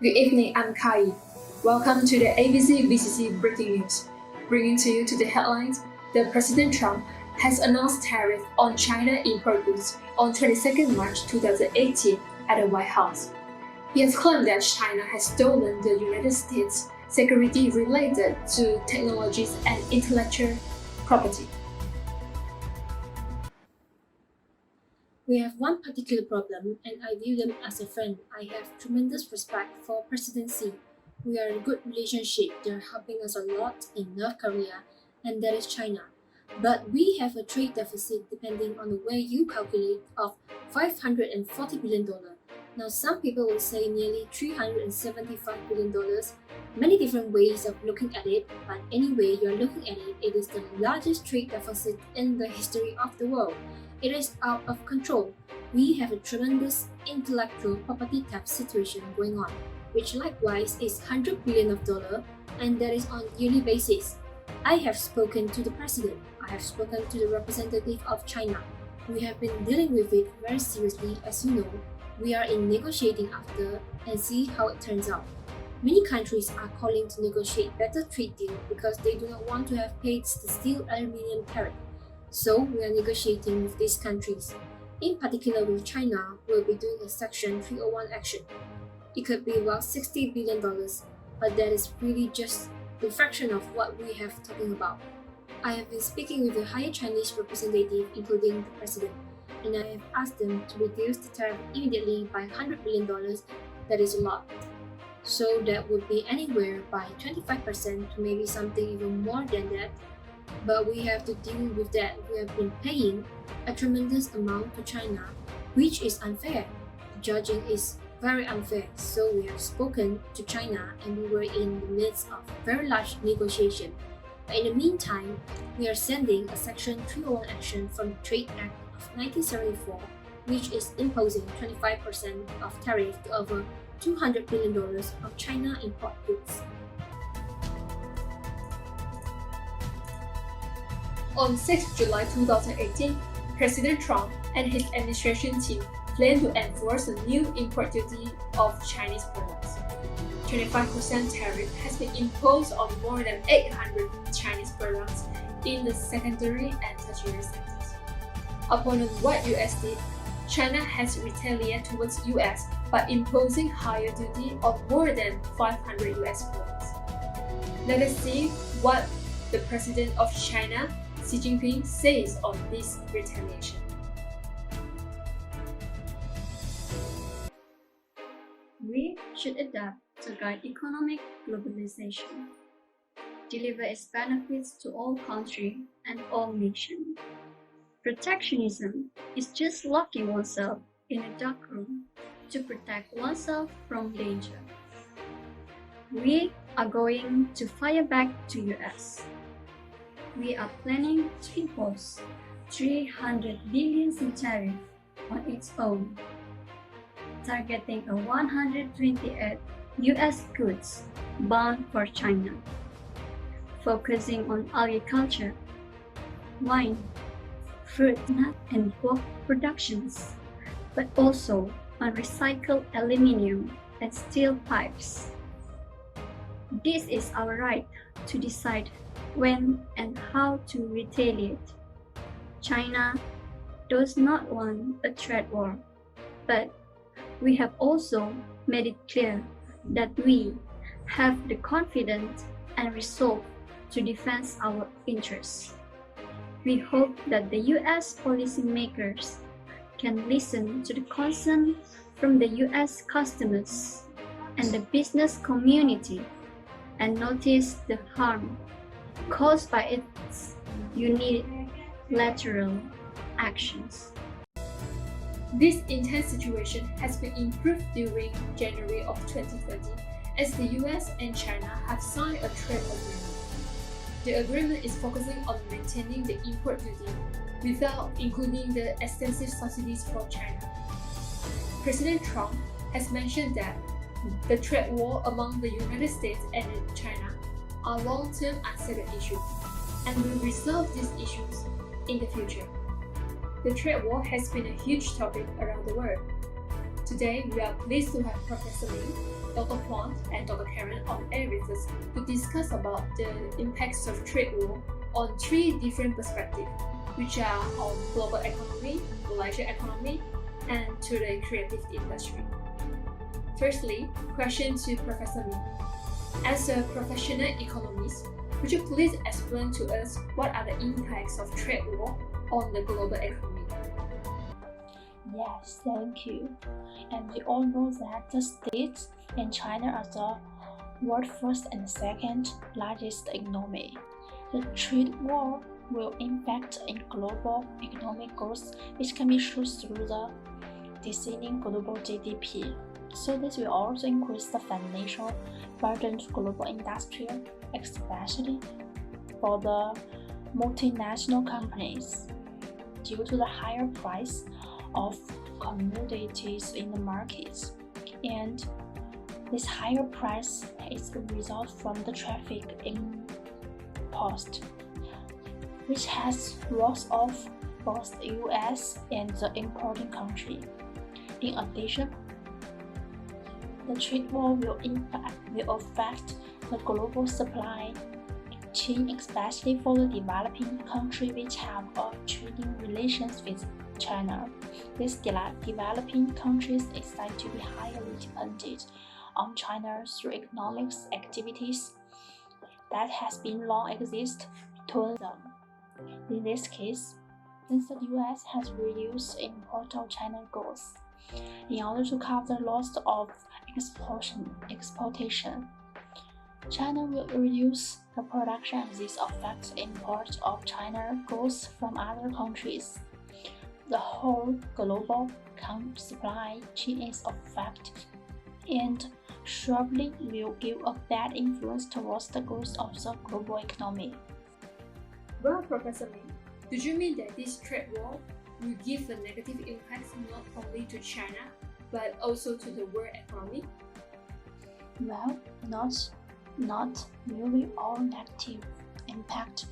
Good evening, I'm Kai. Welcome to the ABC BCC Breaking News. Bringing to you to the headlines, the President Trump has announced tariff on China import goods on 22nd March 2018 at the White House. He has claimed that China has stolen the United States' security related to technologies and intellectual property. We have one particular problem, and I view them as a friend. I have tremendous respect for President Xi. We are in a good relationship. They're helping us a lot in North Korea, and that is China. But we have a trade deficit, depending on the way you calculate, of $540 billion. Now, some people will say nearly $375 billion. Many different ways of looking at it, but anyway you're looking at it, it is the largest trade deficit in the history of the world. It is out of control. We have a tremendous intellectual property tax situation going on, which likewise is $100 billion, and that is on yearly basis. I have spoken to the president. I have spoken to the representative of China. We have been dealing with it very seriously, as you know. We are in negotiating after and see how it turns out. Many countries are calling to negotiate better trade deal because they do not want to have paid the steel aluminum tariff. So we are negotiating with these countries. In particular with China, we'll be doing a Section 301 action. It could be about $60 billion, but that is really just a fraction of what we have talking about. I have been speaking with the higher Chinese representative, including the president, and I have asked them to reduce the tariff immediately by $100 billion. That is a lot. So that would be anywhere by 25% to maybe something even more than that. But we have to deal with that. We have been paying a tremendous amount to China, which is unfair. Judging is very unfair. So we have spoken to China and we were in the midst of very large negotiation. But in the meantime, we are sending a Section 301 action from the Trade Act of 1974, which is imposing 25% of tariff to over $200 billion of China import goods. On 6 July 2018, President Trump and his administration team plan to enforce a new import duty of Chinese products. 25% tariff has been imposed on more than 800 Chinese products in the secondary and tertiary sectors. Upon what US did, China has retaliated towards US by imposing higher duty on more than 500 US products. Let us see what the President of China, Xi Jinping, says on this retaliation. We should adapt to guide economic globalization, deliver its benefits to all countries and all nations. Protectionism is just locking oneself in a dark room to protect oneself from danger. We are going to fire back to US. We are planning to impose $300 billion in tariff on its own, targeting a 128 US goods bound for China, focusing on agriculture, wine, fruit, nut, and pork productions, but also on recycled aluminum and steel pipes. This is our right to decide when and how to retaliate. China does not want a trade war, but we have also made it clear that we have the confidence and resolve to defend our interests. We hope that the US policymakers can listen to the concern from the US customers and the business community and notice the harm caused by its unilateral actions. This intense situation has been improved during January of 2020 as the US and China have signed a trade agreement. The agreement is focusing on maintaining the import duty without including the extensive subsidies for China. President Trump has mentioned that the trade war among the United States and China are long-term unsettled issues and will resolve these issues in the future. The trade war has been a huge topic around the world. Today, we are pleased to have Professor Lee, Dr. Huang, and Dr. Karen on air with us to discuss about the impacts of trade war on three different perspectives, which are on global economy, Malaysia economy, and to the creative industry. Firstly, question to Professor Lee. As a professional economist, would you please explain to us what are the impacts of trade war on the global economy? Yes, thank you. And we all know that the states in China are the world's first and second largest economy. The trade war will impact in global economic growth, which can be shown through the declining global GDP. So this will also increase the financial burden to global industry, especially for the multinational companies, due to the higher price of commodities in the markets. And this higher price is a result from the traffic imposed, which has loss of both the US and the importing country. In addition, the trade war will affect the global supply chain, especially for the developing countries which have trading relations with China. These developing countries is said to be highly dependent on China through economic activities that has been long exist toward them. In this case, since the US has reduced import of China goods in order to cover the loss of exportation, China will reduce the production, and this affects import of China goods from other countries. The whole global supply chain is affected and surely will give a bad influence towards the growth of the global economy. Well, Professor Lee, do you mean that this trade war will give a negative impact not only to China, but also to the world economy? Well, not really all negative impact.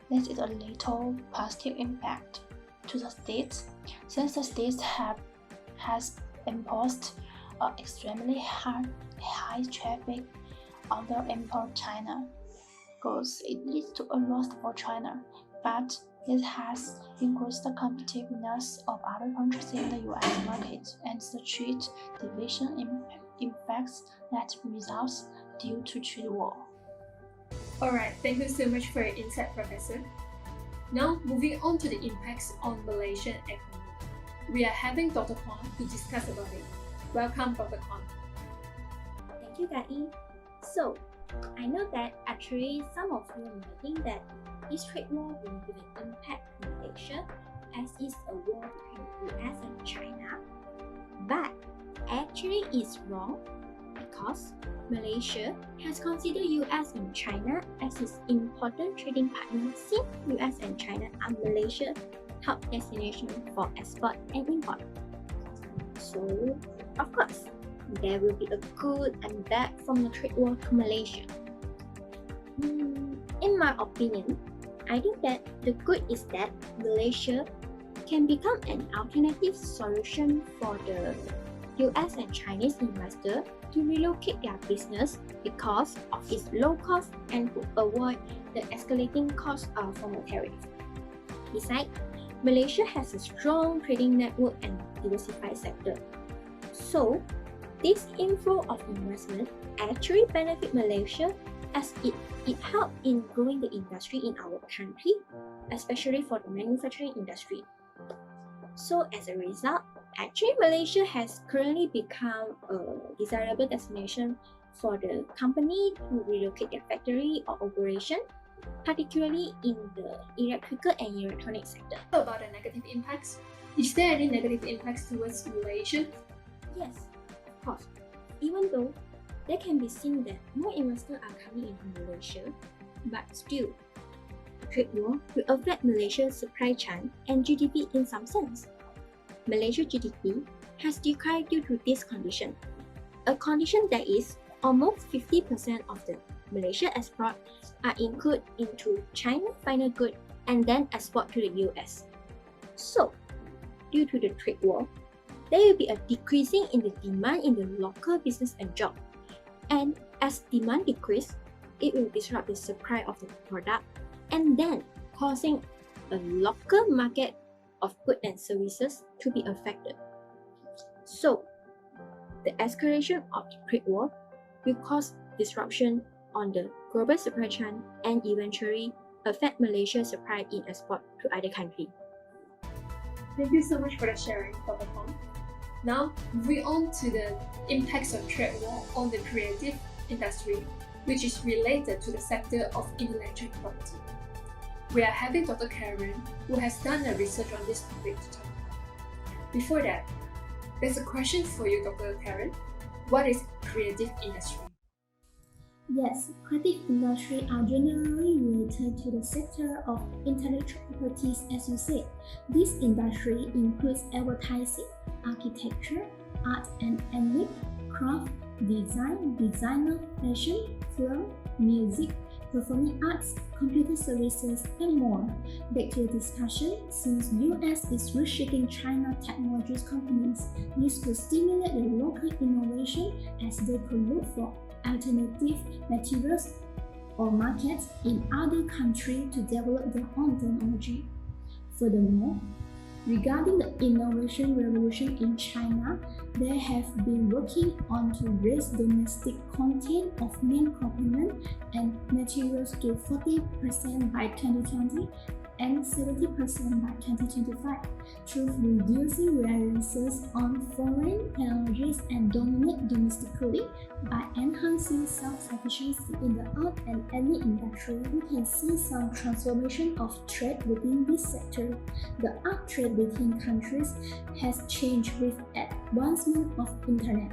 There is a little positive impact to the states, since the states has imposed extremely high traffic on the import China goods. It leads to a loss for China, but it has increased the competitiveness of other countries in the US market, and the trade division impacts that results due to trade war. Alright, thank you so much for your insight, Professor. Now, moving on to the impacts on Malaysian economy. We are having Dr. Huang to discuss about it. Welcome, Dr. Huang. Thank you, Gai. So, I know that actually some of you may think that this trade war will give an impact to Malaysia, as it's a war between the US and China. But actually it's wrong, because Malaysia has considered US and China as its important trading partners, since US and China are Malaysia's top destination for export and import. So, of course, there will be a good and bad from the trade war to Malaysia. In my opinion, I think that the good is that Malaysia can become an alternative solution for the US and Chinese investors to relocate their business because of its low cost and to avoid the escalating cost from the tariff. Besides, Malaysia has a strong trading network and diversified sector. So, this inflow of investment actually benefit Malaysia, as it helps in growing the industry in our country, especially for the manufacturing industry. So as a result, actually Malaysia has currently become a desirable destination for the company to relocate their factory or operation, particularly in the electrical and electronic sector. How about the negative impacts? Is there any negative impacts towards Malaysia? Yes, of course. Even though there can be seen that more investors are coming into Malaysia, but still, the trade war will affect Malaysia's supply chain and GDP in some sense. Malaysia's GDP has declined due to this condition, a condition that is almost 50% of the Malaysia export are included into China final good and then export to the US. So, due to the trade war, there will be a decreasing in the demand in the local business and job. And as demand decreases, it will disrupt the supply of the product and then causing a local market of goods and services to be affected. So, the escalation of the trade war will cause disruption on the global supply chain and eventually affect Malaysia's supply in export to other countries. Thank you so much for the sharing, Dr. Kong. Now, moving on to the impacts of trade war on the creative industry, which is related to the sector of intellectual property. We are having Dr. Karen, who has done a research on this topic to talk about. Before that, there's a question for you, Dr. Karen. What is creative industry? Yes, creative industry are generally related to the sector of intellectual properties, as you said. This industry includes advertising, architecture, art and antique, craft, design, designer, fashion, film, music, performing arts, computer services, and more. Back to the discussion, since US is reshaping China technologies companies, this could stimulate the local innovation as they could look for alternative materials or markets in other countries to develop their own technology. Furthermore, regarding the innovation revolution in China, they have been working on to raise domestic content of main components and materials to 40% by 2020 and 70% by 2025 through reducing reliances on foreign technologies and dominate domestically. By enhancing self-sufficiency in the art and any industry, we can see some transformation of trade within this sector. The art trade between countries has changed with advancement of internet.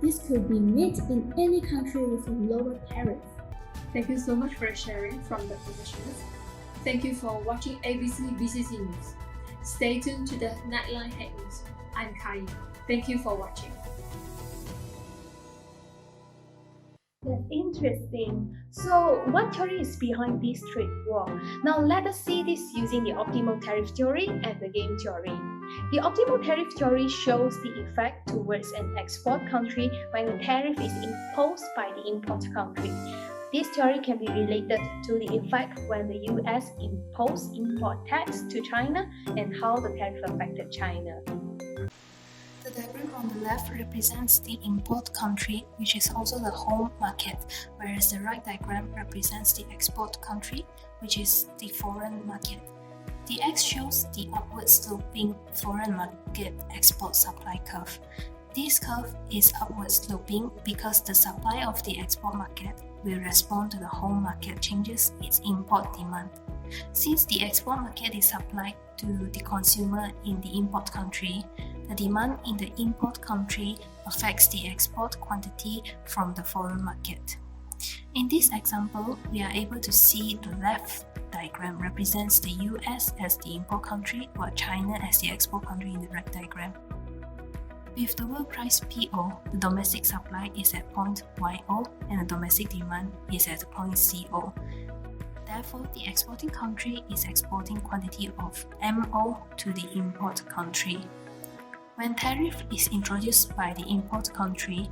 This could be made in any country with a lower tariff. Thank you so much for sharing from the professionals. Thank you for watching ABC BCC News. Stay tuned to the Nightline Head News. I'm Kai. Thank you for watching. That's interesting. So, what theory is behind this trade war? Now, let us see this using the optimal tariff theory and the game theory. The optimal tariff theory shows the effect towards an export country when the tariff is imposed by the import country. This theory can be related to the effect when the US imposed import tax to China and how the tariff affected China. The diagram on the left represents the import country, which is also the home market, whereas the right diagram represents the export country, which is the foreign market. The X shows the upward sloping foreign market export supply curve. This curve is upward sloping because the supply of the export market will respond to the home market changes its import demand. Since the export market is supplied to the consumer in the import country, the demand in the import country affects the export quantity from the foreign market. In this example, we are able to see the left diagram represents the US as the import country, while China as the export country in the right diagram. With the world price PO, the domestic supply is at point YO and the domestic demand is at point CO. Therefore, the exporting country is exporting quantity of MO to the import country. When tariff is introduced by the import country,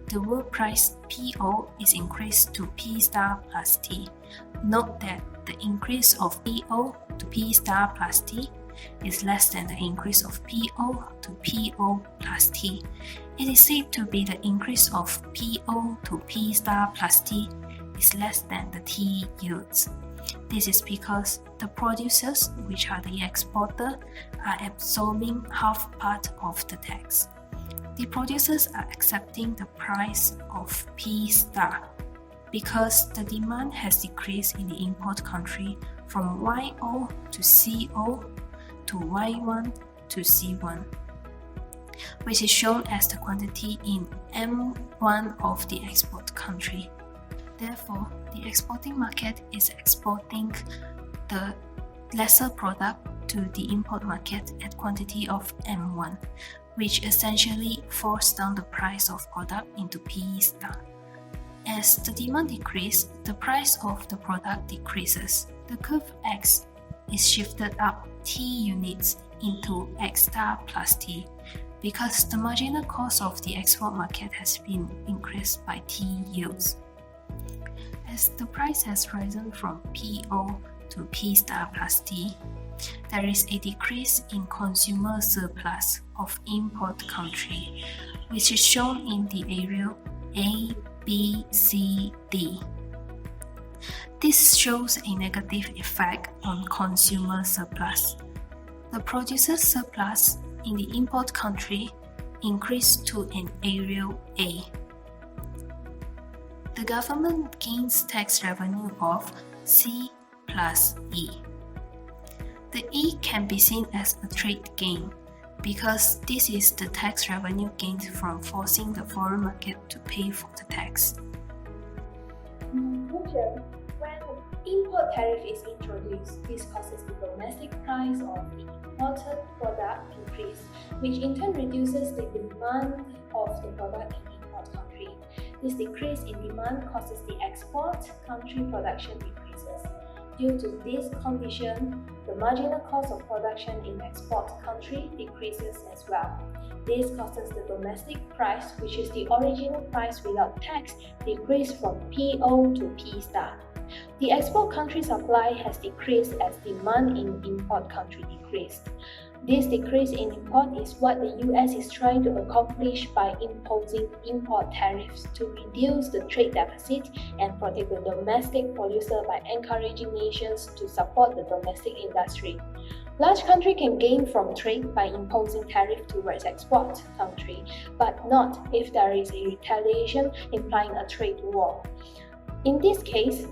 the world price PO is increased to P star plus T. Note that the increase of PO to P star plus T is less than the increase of PO to PO plus T. It is said to be the increase of PO to P star plus T is less than the T yields. This is because the producers, which are the exporter, are absorbing half part of the tax. The producers are accepting the price of P star because the demand has decreased in the import country from YO to CO to Y1 to C1, which is shown as the quantity in M1 of the export country. Therefore, the exporting market is exporting the lesser product to the import market at quantity of M1, which essentially forces down the price of product into P star. As the demand decreases, the price of the product decreases. The curve X is shifted up T units into X star plus T, because the marginal cost of the export market has been increased by T yields. As the price has risen from PO to P star plus T, there is a decrease in consumer surplus of import country, which is shown in the area A, B, C, D. This shows a negative effect on consumer surplus. The producer surplus in the import country increased to an area A. The government gains tax revenue of C plus E. The E can be seen as a trade gain because this is the tax revenue gained from forcing the foreign market to pay for the tax. In conclusion, when import tariff is introduced, this causes the domestic price of the imported product increase, which in turn reduces the demand of the product in import country. This decrease in demand causes the export country production decreases. Due to this condition, the marginal cost of production in export country decreases as well. This causes the domestic price, which is the original price without tax, decrease from PO to P star. The export country supply has decreased as demand in import country decreased. This decrease in import is what the US is trying to accomplish by imposing import tariffs to reduce the trade deficit and protect the domestic producer by encouraging nations to support the domestic industry. Large country can gain from trade by imposing tariff towards export country, but not if there is a retaliation implying a trade war. In this case,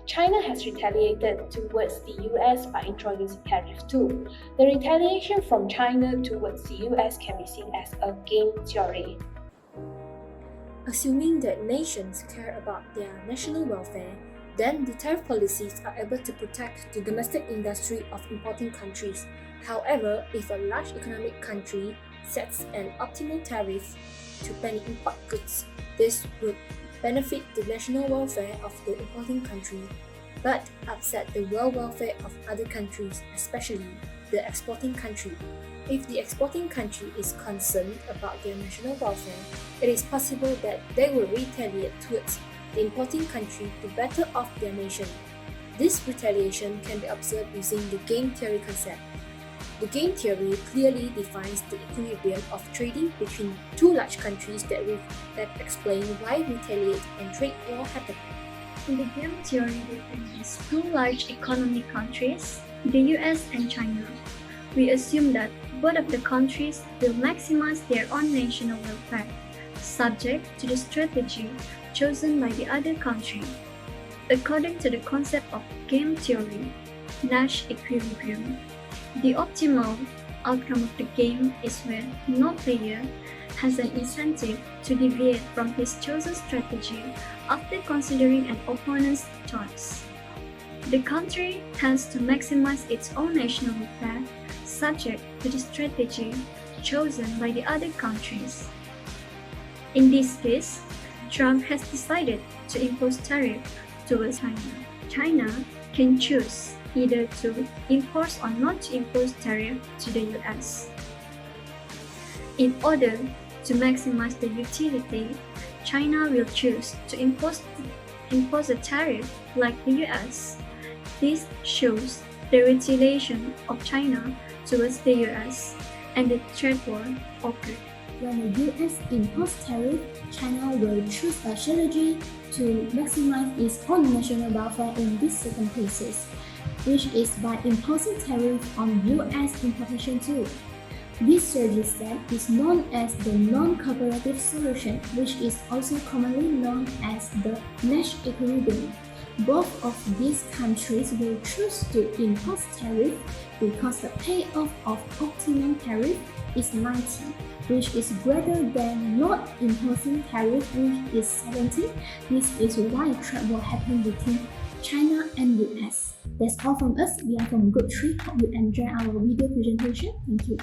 China has retaliated towards the US by introducing tariff too. The retaliation from China towards the US can be seen as a game theory. Assuming that nations care about their national welfare, then the tariff policies are able to protect the domestic industry of importing countries. However, if a large economic country sets an optimal tariff to ban import goods, this would benefit the national welfare of the importing country, but upset the world welfare of other countries, especially the exporting country. If the exporting country is concerned about their national welfare, it is possible that they will retaliate towards the importing country to better off their nation. This retaliation can be observed using the game theory concept. The game theory clearly defines the equilibrium of trading between two large countries that explain why retaliate and trade war happen. In the game theory defines two large economic countries, the US and China. We assume that both of the countries will maximize their own national welfare, subject to the strategy chosen by the other country. According to the concept of game theory, Nash equilibrium, the optimal outcome of the game is where no player has an incentive to deviate from his chosen strategy after considering an opponent's choice. The country tends to maximize its own national welfare, subject to the strategy chosen by the other countries. In this case, Trump has decided to impose tariff towards China. China can choose either to impose or not to impose tariff to the US. In order to maximize the utility, China will choose to impose a tariff like the US. This shows the retaliation of China towards the US and the trade war occurred. When the US imposes tariff, China will choose a strategy to maximize its own national welfare in these circumstances, which is by imposing tariff on US importation too. This strategy set is known as the non-cooperative solution, which is also commonly known as the Nash equilibrium. Both of these countries will choose to impose tariff because the payoff of optimum tariff is 90, which is greater than not imposing tariff, which is 70. This is why trade war happened between China and US. That's all from us. We are from Group 3. Hope you enjoy our video presentation. Thank you.